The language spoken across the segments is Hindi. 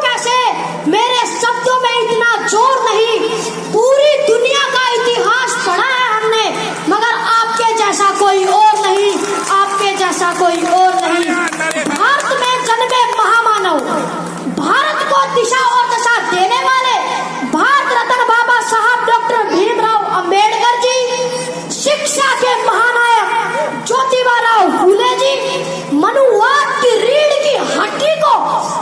कैसे मेरे शब्दों में इतना जोर नहीं, पूरी दुनिया का इतिहास पढ़ा है हमने, मगर आपके जैसा कोई और नहीं, आपके जैसा कोई और नहीं। भारत में जन्मे महामानव, भारत को दिशा और दशा देने वाले भारत रत्न बाबा साहब डॉक्टर भीमराव अंबेडकर जी, शिक्षा के महानायक ज्योतिबा फूले जी, मनुवाद की रीढ़ की हड्डी को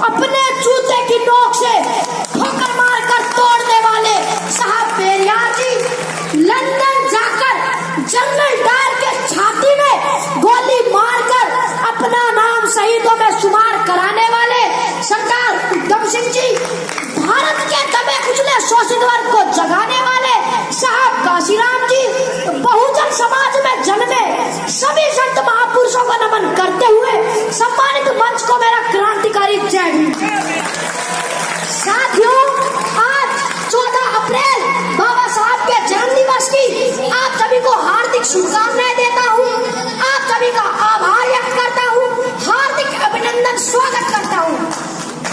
अपने जूते की नोक से ठोकर मारकर तोड़ने वाले साहब पेरियार जी, लंदन जाकर जनरल डायर के छाती में गोली मारकर अपना नाम शहीदों में शुमार कराने वाले सरदार उधम सिंह जी, भारत के दबे कुचले शोषित वर्ग को जगाने वाले साहब काशीराम जी, बहुजन समाज में जन्मे सभी संत महापुरुषों को नमन करते हुए सम्मानित मंच को मेरा क्रांतिकारी जय हिंद। साथियों, आज 14 अप्रैल बाबा साहब के जन्म दिवस की आप सभी को हार्दिक शुभकामनाएं देता हूँ, आप सभी का आभार व्यक्त करता हूँ, हार्दिक अभिनंदन स्वागत करता हूँ।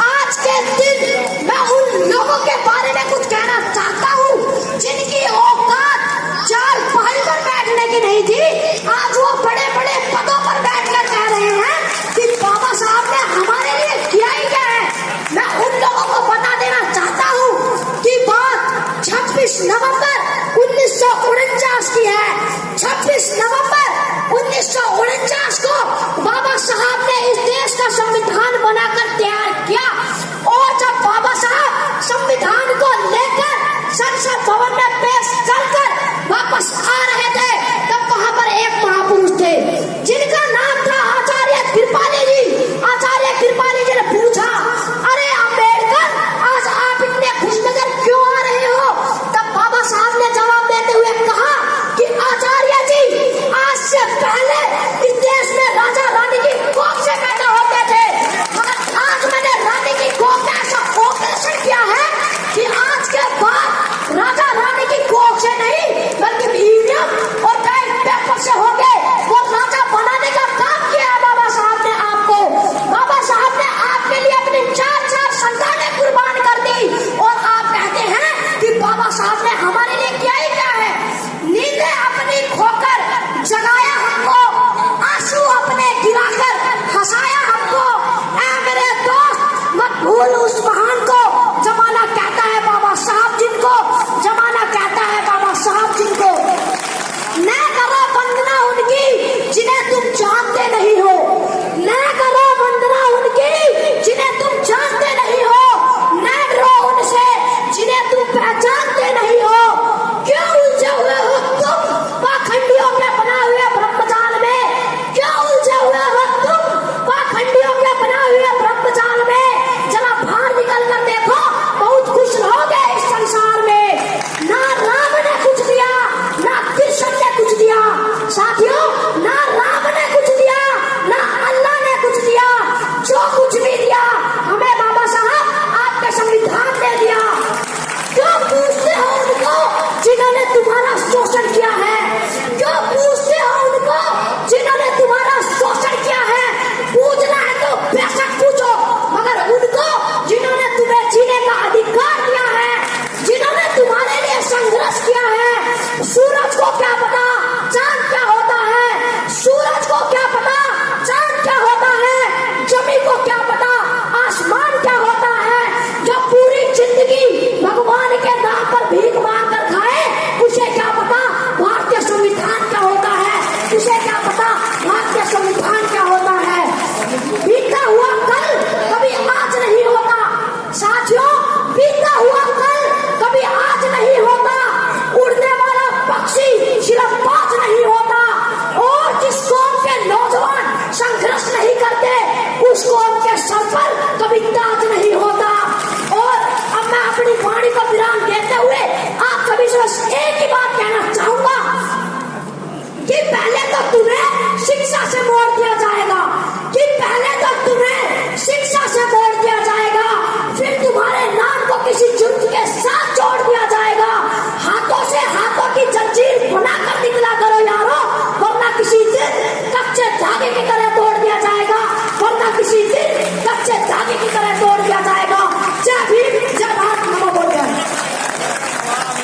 आज के दिन मैं उन लोगों के बारे में कुछ कहना चाहता हूँ जिनकी औकात चार पहाड़ी पर बैठने की नहीं थी, आज वो बड़े बड़े पदों पर बैठकर कह रहे हैं कि बाबा साहब ने हमारे लिए किया ही क्या है। मैं उन लोगों को बता देना चाहता हूँ कि बात 26 नवंबर 1949 की है। 26 नवंबर 1949 को बाबा साहब ने इस देश का संविधान बनाकर तैयार किया, और जब बाबा साहब संविधान को लेकर संसद भवन में पेश कर वापस आ रहे थे, तब वहां पर एक महापुरुष थे जिनका नाम था आचार्य कृपाली जी। आचार्य कृपाली जी ने पूछा, अरे अम्बेडकर, आज आप इतने खुशनजर क्यों आ रहे हो? तब बाबा साहब ने जवाब देते हुए कहा कि आचार्य जी, आज से पहले इस देश में राजा रानी की कोख से पैदा होते थे, मगर आज मैंने रानी की कोख में ऐसा ऑपरेशन किया है कि आज के बाद राजा रानी की कोख से नहीं बल्कि ईवीएम और बैलेट पेपर से हो गए, वो राजा बनाने का काम किया है बाबा साहब ने आपको। बाबा साहब ने आपके लिए अपनी 4 संतानें कुर्बान कर दी, और आप कहते हैं कि बाबा साहब ने हमारे लिए किया ही क्या है। नींदें अपनी खोकर जगाया हमको, आंसू अपने गिराकर हंसाया हमको। ऐ मेरे दोस्त, मत भूल उस महान को, जमाना कहता है बाबा साहब जिनको, जमाना कहता है बाबा साहब जिनको। न करो वंदना उनकी जिन्हें तुम जानते नहीं हो, न करो वंदना उनकी जिन्हें तुम जानते नहीं हो, न रो उनसे जिन्हें तुम पहचानते नहीं हो। क्यों उलझे हुए हो तुम पाखंडियों के बना हुए ब्रह्मजाल में? क्यों उलझे हुए हो तुम पाखंडियों के बना हुए ब्रह्मजाल में? जरा बाहर निकल कर देखो, बहुत खुश रहोगे इस संसार में। ना राम ने कुछ दिया, ना कृष्ण ने कुछ दिया। साथियों, ना राम ने कुछ दिया, ना अल्लाह ने कुछ दिया। जो कुछ भी दिया हमें बाबा साहब आपके संविधान ने दिया। क्यों पूछते हो उनको जिन्होंने तुम्हारा शोषण